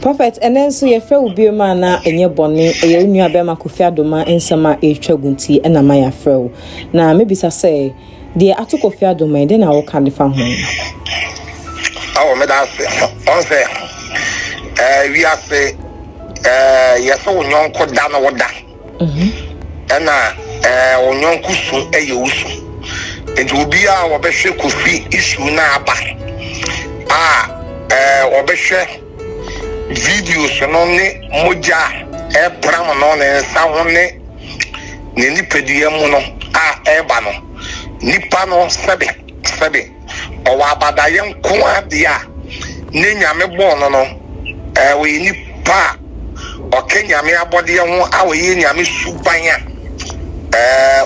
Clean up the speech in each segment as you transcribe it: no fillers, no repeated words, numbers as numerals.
Prophet, and then so your friend will be a man and your bonnet, a new Abema Kofi Adoma and Sama a Chagunti and a Maya Fro. Now, maybe I say, dear, I took Kofi Adoma and then I will come from home. Oh, Madame, we are say, yes, oh, young could down or that. And on young Kusu, a use. It will be our best Kofi issue now. Or best. Videos only moja pramono ne sawone ne nipadua mu no eba no nipa no sebe o wa badaye nko ade a ne nyame bo no we nipa o kenyame abode ho a we nyame subanya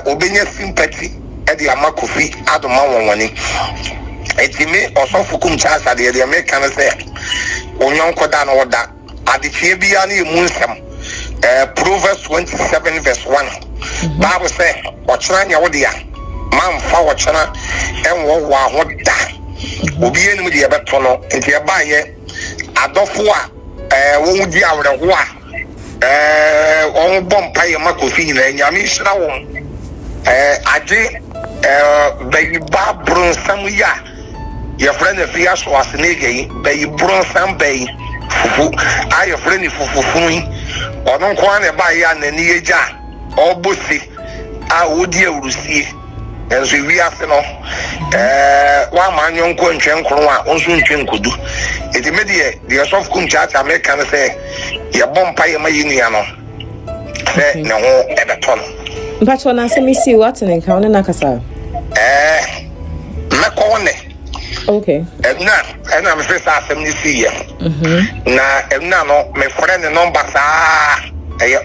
obenya sympathy e de amakofi Adoma wonwani etime osofu Kumchacha de American say onyon koda na woda adechie bia na emunsam Proverbs 27 verse 1 Bible say ochira nya wode ya mamfa wochira enwo wa hoda obi enim de yebeto no enti e baaye adofo a won di awreho a on bompa ye makofi na nyame hira won ade bayi ba bronsam ya your friend if you so as nigga be bronsam be fufu your friend fufu odon kwa na ba ya na ni eja obosi wodi awrusie enso wi ase no wa manyo nko ntwen kro a onso ntwen kodu eti medie the soft Kumchacha American say ya bompa ye mayinua no se ne ho ebeton mpacho na se misi what in encounter na kasa mekone. Okay. And I'm first asking this year. Now, no, my friend the number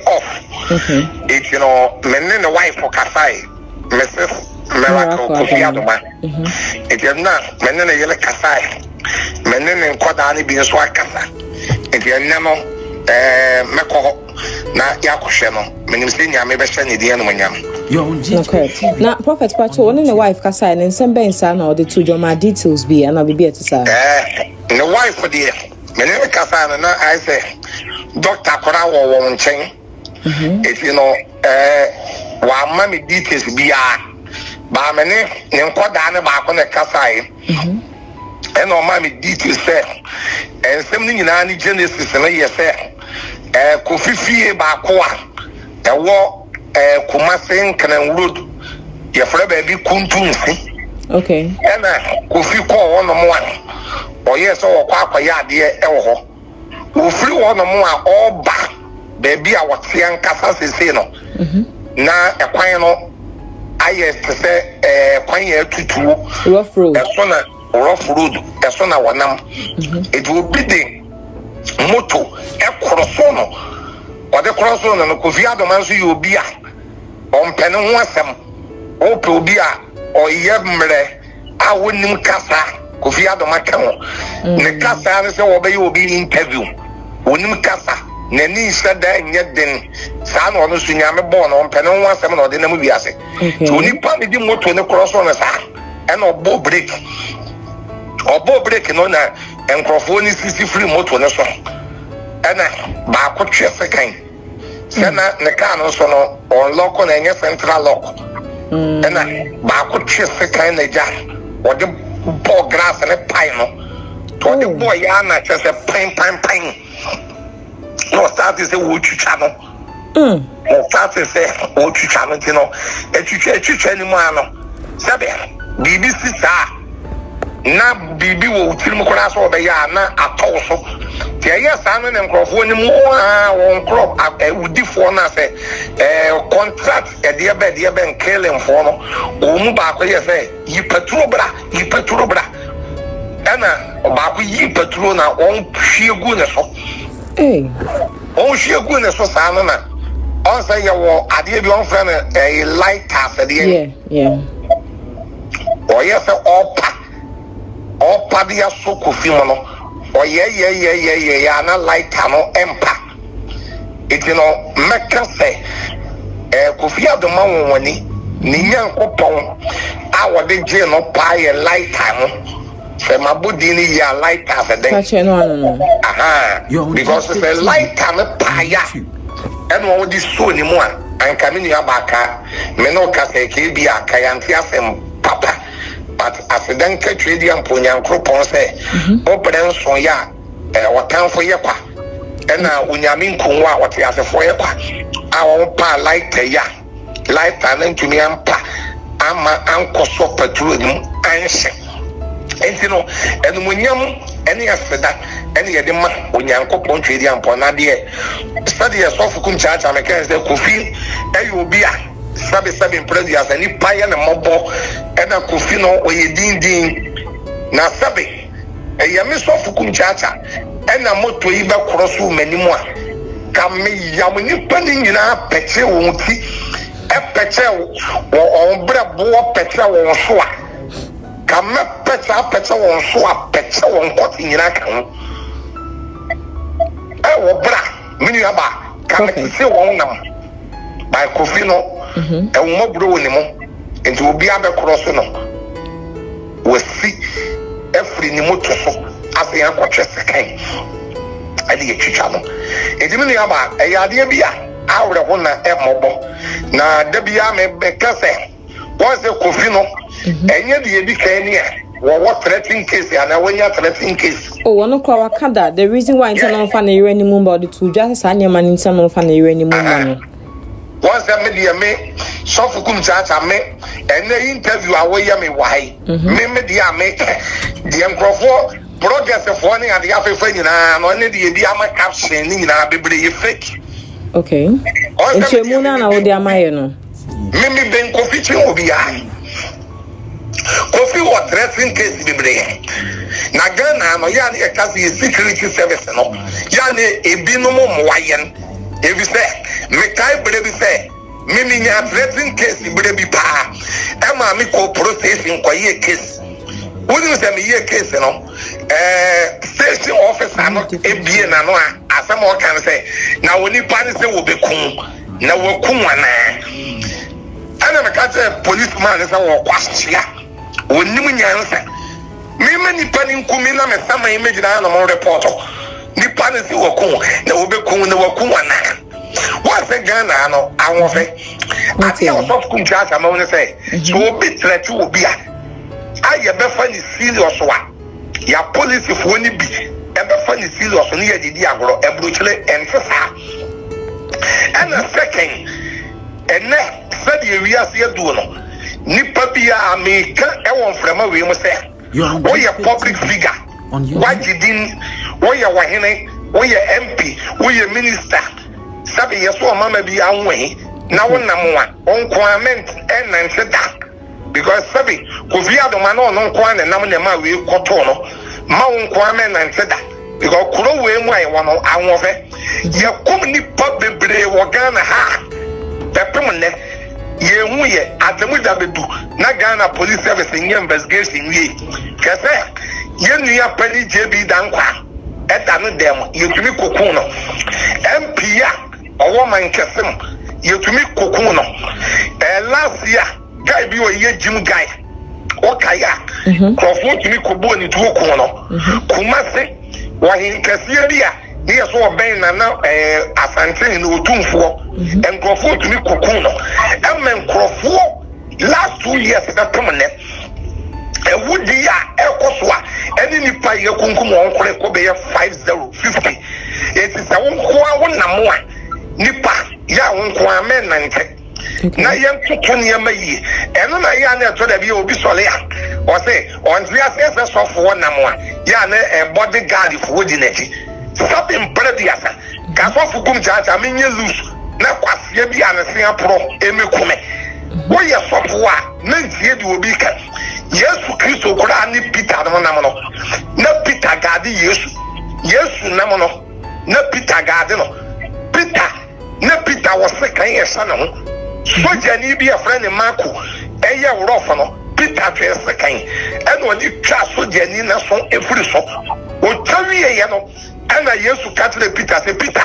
off. Okay. It's men the wife for Kasai, Mrs. Melako Kofi Adoma. It's not men the yellow Kasai, men in Kodani being Swakasa. It's Meko na Yakusheno, meaning senior, maybe sending the end okay. Now, Prophet Pacho, one in the wife Kasai and some Ben San or the two my details be, and I'll be better to say. The wife for the Menene Kasai, and I say, Dr. Korawa won't change. If while mammy details be by many, Nkodana back on the Kasai. And on mammy details say, and something in any genesis and yes, Kofi Bakoa, a war. Kumasen Kanan Road, your friend baby Kuntunsi. Okay. And Kofi call one more. Or yes, or Papa Yadia Elho. Who flew one more all back. Baby, I was young Casas Seno. Now, a quino, I used to say, quine to rough road. As soon as rough road, as soon as one it will be the motto, a crosono. Or the crossroad and Kofi Adoma you be on pen and wasam, or Probia, or Yemre, I wouldn't Casa, Kofi Adoma Cano. The Casa obey you be interview. Wouldn't Casa, Nani said that yet then, San or Nusinyame born on pen and wasam or the Namubiase. So Nipa did more to the crossroad and or bow break. Or bow breaking on that, and Crawford is 63 motor. And back what you say. Sena ne car no so no on lock on any central lock. And back what you say kind of jar or the ball grass and a pine. To the boy, Yana just a pine. No, start is a wood channel. No, start is a wood channel, you know. A chicken anymore. Sabe, BBC star. Na bibi wo tirim kora so be ya na atoso ti aye sanu ne nkrofo ni mu won crop udifo na se contract e de be nkele mfo no o mu ba ko ye se yi petro bra ana ba ko yi petro na on hwiegu ne so on hwiegu ne so sanu na on say ye wo ade bi on fra na light after the o ye se opa Padia so Kofi mono or yeah na light no empa it meka say Kofi Adoma woni ni nyankopon a wode je no pa ye light no say my body ni ya light as a day. Aha. Because it's a light and a paya. And what this so ni mo an coming ya baka. Me no ka say ke bi akayanti asem papa. But as a dan ka trade am ponyan kropon say. Open so ya watan fo ye kwa. Ena unyami nkunwa wate asefo ye kwa. Awon pa light ya. Light and to me ampa. Ama ankoso petrol ni anse. Enti no enu munyam ene yaseda ene yede ma onyankopon twedi ampo na de study yourself Kumchacha me kan say Kofi obi a sabe president ani paye na mobo ena Kofi no oyedindin na sabe yame sof Kumchacha ena moto yi be kroso manimu a kam yam ni pani nyina peche won ti peche wo brabo peche won so a kam peche won so a peche won koti nyina kan wo bra mini aba kam se won nam by Kofi no wo mobro woni mo enti obi abekro no wo si every ni moto so afi akotwe sekan ali ye twitwa no enti mini aba eyade bia awre ho na emobo na da bia me bekase wo se Kofi no enye de ebi kan ni a wo threatening case and when you threatening case no kwa wakada the reason why internal fan na yere ni mu about to just anya man internal fan na yere ni mu no once I media me so for Kumchacha me and interview away me why me media me the microphone broadcast for ni and the afefa nyina no ne de bi ama caption ni nyina bebre fake okay enchemuna na wo de amaye no me ben Kofi chi obi ya Kofi was dressing case bebre na Ghana no ya na kasi security service no ya na ebi no mo wayen ebi say me kai bebre say me nya dressing case bebre pa e ma me ko processing ko ye case woni say me ye case no station officer no ebi na no asem o kan say na woni pa ni say wo bekun na wo kun wana ana me ka say policeman say wo kwashia wonimu nyansa me nipa ni nkumi na me sama image na mo report nipa ni si wokun na obekun na wakun wana wa se Ghana no awon ati o soft Kumchacha ma woni say so obi threat obi a aye be fa ni serious wa ya police fo ni bi e be fa ni serious ni ya didi agoro e brochile enfesa and a second ene said ye wi ase edu no nipa bia America e won frema we mo say wo ye public figure wajidin wo ye wahene wo ye MP wo ye minister sabe yeso mama bi anwe na wonam wa onkwament e nan seda because sabe Kofi Adoma no nkwa na nam na ma we koto no ma onkwament nan seda because kuro we mu ai wono anwofe ye kom nipa bebre wo Ghana ha pepem ne ye hu ye atemu da bedu na Ghana police service in investigation we kase ye nua pani JB dankwa eta no dem ye tumi kokun no MP ya owo man kesem ye tumi kokun no last year guy bi o ye gym guy o kaya krofo tumi kobo ni tu kokun no kumase wa hin kase bia ni ye so oben na asante ni otumfo enkrofo tumi kokun no enkrofo last 2 years that permanent ewudi ya ekoswa eni nipa ye kunkum onkore ko be 5050 it is wonko wonam a nipa ya wonko amen nante na ye tutu ne mayi eno na ya na to da bi obi sole ya o say on three access of wonam a ya na bodyguard for di nati stop in brediasa ka so Kumchacha menye loose na kwase bi anase apro emekume wo ye sofo a na ntie di obi ka Yesu Kristo kura ni Peter no namono na Peter gadi Yesu namono na Peter gadi no Peter was kan yesa na ho soja ni bi afra ne Marko eye wrofo no Peter twe sekan eno oni twa soja ni na so efuri so o tawie ye no ana Yesu katre Peter se Peter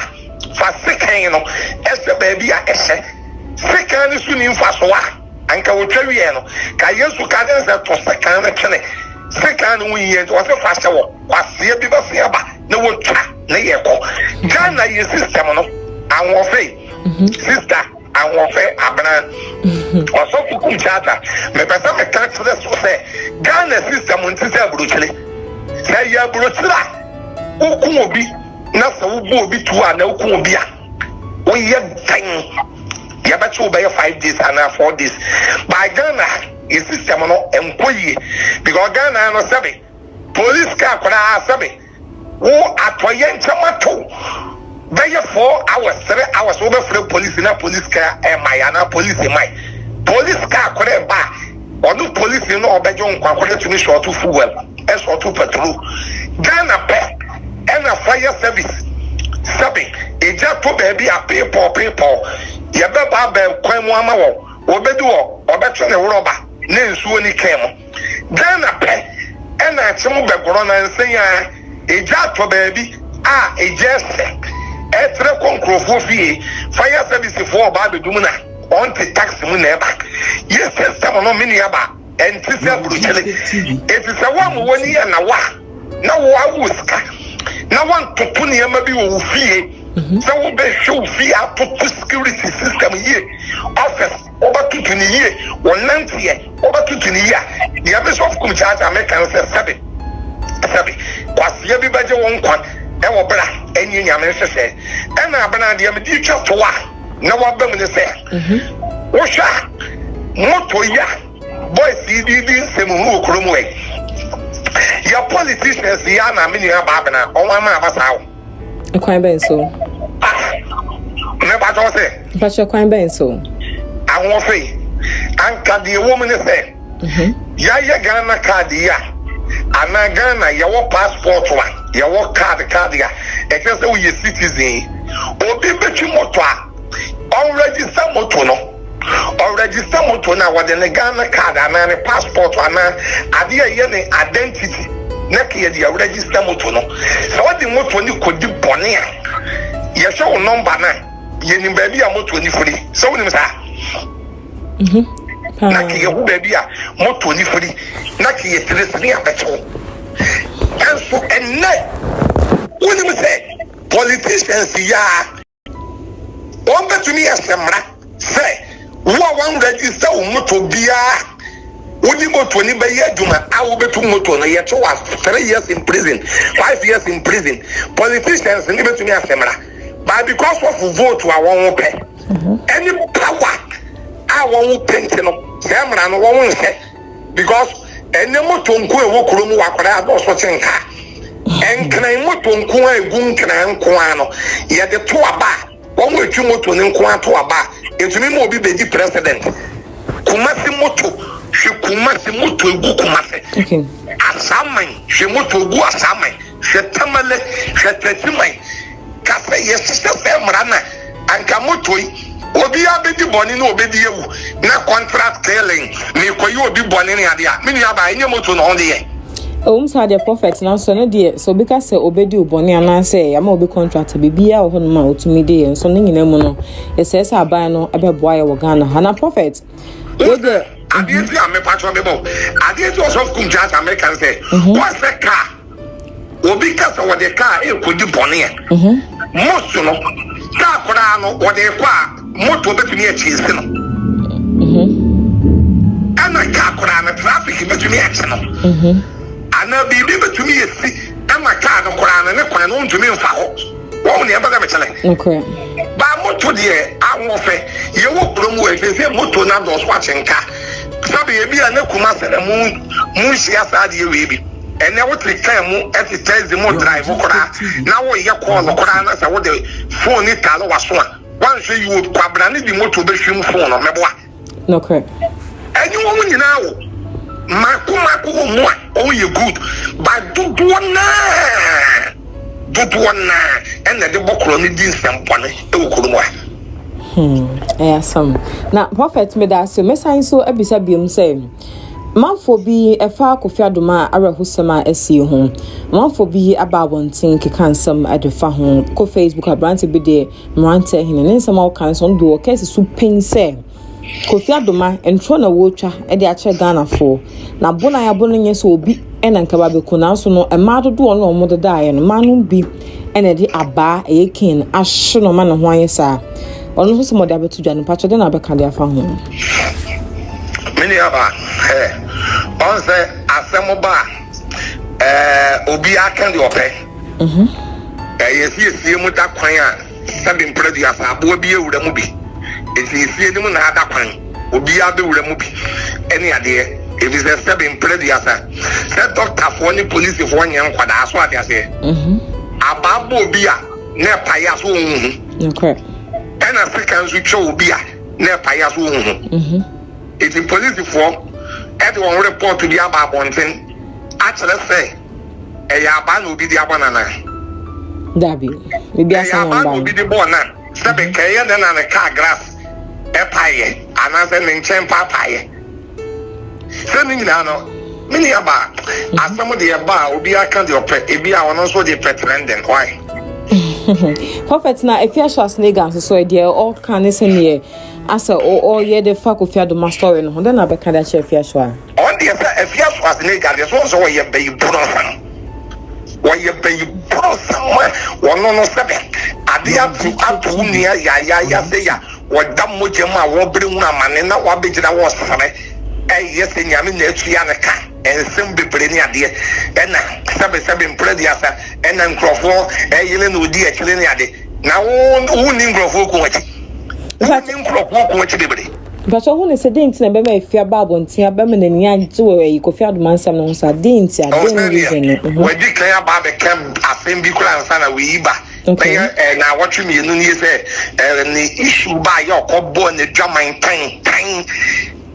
fa sekan no ese ba bia ese sekan ni su ni mfa so wa anka wo twawie no ka Yesu ka den se to sekan na twene second we yet was a faster one. Was here because no one try. Na yeko Ghana ye system no awon fe sister awon fe abran oso Kumchacha me pesa me kan so say Ghana system nti say abrochile say ya abrochila ukun obi na so wo obi tu a na ukun obi a wo ye tan ya ba cho be 5 days and 4 days by Ghana ye system no enkoyi because Ghana no sabe police car kora sabe wo atoye nchamato be 4 hours 3 hours over free police na police car na police police car kore ba onu police no obejo nkwa kore tumi short fuel short petrol Ghana pe na fire service sabi eja to baby a people ya be ba kwan mu ama wo obedu wo obeto ne roba na nsuo ni kemo Ghana pe na chemu be goro na nsenya eja to baby ejese etre konkrofo fie fire service for ba be dumuna on the tax mu na eba yes system no mini aba entise bruchele etise wa mu woni ya na wa awuska na wan topo ne ma bi wo fie so wo be show fie to security system here office obatutu ni here wonantie obatutu ni ya ya be so Kumchacha American sabe kwasiya bi baje won kwan e wo bra enyi nyame hwehwe e na abana de am di twa to wa na wa bam ne se wo hwa moto ya boys di nsemu hu okromu we ya politicians ya na me ni abana onwa ma abasa wo kwan ben so me ba to se ba cho kwan ben so awon fe anka de wo me ne se ya Ghana card ya ana Ghana yawo passport wa yawo card ya e say we citizen obi betwi moto a on register moto no na wa de Ghana card ana ne passport ana ade ye ne identity na ke ye register moto no so what the moto ni kodi bone a ye show number na ye ni ba bia moto ni free so we ni sa na ke ye hu ba bia moto ni free na ke ye tresni abecho and so and when you say politicians ya on bet me asemra say wo register moto bia wodi moto ni be yaduma awo betu moto na ye to 3 years in prison 5 years in prison politicians ni betu me asemra but because of vote wa won pe any power awon penti no semra no won se because ene moto nko ewo kromu wakwara do so chenka enkran moto nko egu nkran nko ano ye de to aba won wetu moto ni nko ato aba etumi mo obi beji president kumasi moto egu kumasi asaman hwe moto egu asaman hwe tamale hwe tetimai kafe yesese mrana anka moto yi obi abedi boni na obedi yewu na contract killing me koyi obi boni ni ade a me nua ba enye moto no onde ye sa the prophet na so no de so bika se obedi boni ana se ya ma obi contract bibia wo no ma otumi de so no nyina mu no yesese aban no ebeboa ye wo Ghana ha na prophet we de adie ame patro me bo adie to of Kumchacha American say what's the car obi ka so de car e kodi boni e moto no ka kora no wo de kwa moto betumi a chise no ana ka kora na traffic betumi a chise no ana bibi betumi esi ama ka no kora na ne kwan no ntumi mfa ho wo ne eba ga me chele okay ba moto de awon fe ye wo promo e fe moto na do so achenka sabe ye bia na kuma sere mu siasa de we bi ene wo trikan mu exercise mu drive kora na wo ye call kora na sa wo de phone ni talo waso a wan hwe you kwabra ni di moto be hwem phone no meboa no correct eni wo nyina wo maku mo o ye good but do na ene de bokoro ni di nsempone e wo kuro mo some na prophet me da so me sign so abisa biom say manfo bi efa Kofi Adoma arahusema asie ho manfo bi ababontin kekansam adefa ho ko Facebook abrante bi de mrante hine ne nsema wo kan so do case su pense Kofi Adoma entro na wo twa e de ache Ghana fo na bona ya bono nye so obi ena nkaba be kuna so no e ma dodo no mo de daaye no ma no bi ena de aba e kin ahye no ma no ho ayesa ono so mo de abetu dwa no pacho de na be ka de afa ho mini aba on say asemo ba obi aka de ope yesi mu da kwan a sabe mpredi asa abo bi ewura mu bi esi ni mu na ada kwan obi abe wura mu bi ene ade if is a step in prediasa said doctor for any police for one young quad as what I say ababo bia ne paya so okay and Africans we show bia ne paya so it's in police for everyone report to the about one thing actually say e ya ba no bi dia banana dabi we bia san ba no bi di bona sabe kaya na na car grass e paye anase ne nchen papaye Sending no, many about as some of the bar will be a candy or pet, a beer on also the pet trending. Why? Prophet na if you shall snake and so idea all can listen here as all year the fuck of your doma story and then I be kind of chef yashua. On the if you was nigga, there's also why you pay brown. Why you pay brown somewhere, one no seven. I did up to near ya say what damn mujama won't bring one man and not what bit that was. Yes, and Yamin Chianaka and some be pretty idea. And seven prediasa and then Crawford, Yellow dear Chileniade. Now, who name Crawford? What name Crawford? But I want to say, didn't never if your babu and Tia Beman and Yan to a you could find man some on Sardines. I didn't declare Baba camp as same Bicula and Sana Weiba. And now what you mean, you say, and the issue by your cobbo and the drama in time.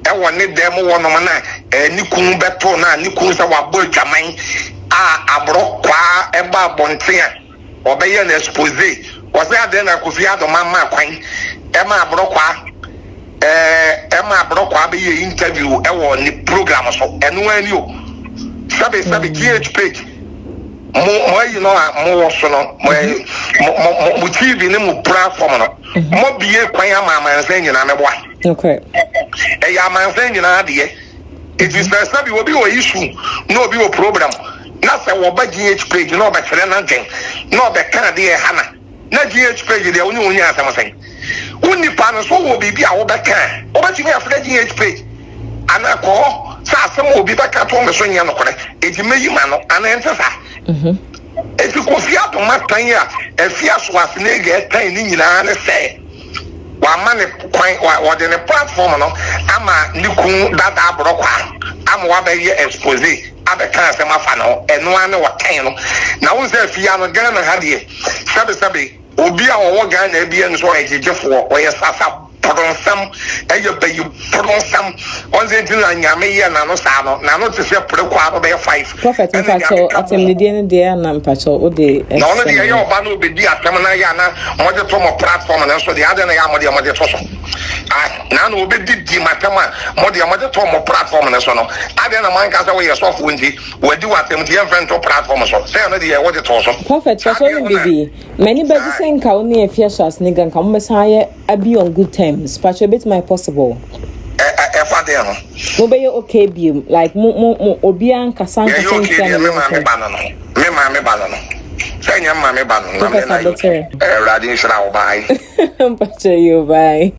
I want it demo one on Nikun Beto na Nikun Sawa Jaman Abrokwa Eba Bontia or Bayan Xposed. Was there then I could see Adoma Quine Emma Brokwa be interview on the program so and when you Sabi GH page more you know more so no more TV name platform no more be a quiet mama and saying you know okay. A man saying in idea. It is the study will be an issue, no be a problem. Not a GH page, no by nothing, no by Canada Hannah. Not GH page, the only one has something. Only partners will be our back. What you have GH page? And I call some will be back at home the swing. It's a million man and answer. If you could see out on my time, if Fias was nigger, tiny in an say. One man what in a platform no ama nikun dada brokwa am wa be expose abeka se mafano eno ane wakan no na won say Filla no Ghana ha de sabe obi a wo Ghana bia nso ejejefo o ye sasa pronsam eye be you pronsam on say tin na nyame ye na no sa no na no te se prekwa be 5 prophet in fact so atem de ne na mpacho o de no no de ye oba no be di atem na ya na mo de to mo platform na so de ade na ya mo de to so na no be di matama mo de to mo platform na so no ade na man ka say we so fo nti we di watem ti enfront to platform so say no de ye wo de to so prophet so no bibi many be say nka o ne afiashas ne gan ka mo say abi on good terms but a bit my possible mo be okay bi like mo obi an kasan me banana say nyam ma me banana na me na radin shira wo bai mpacho you bye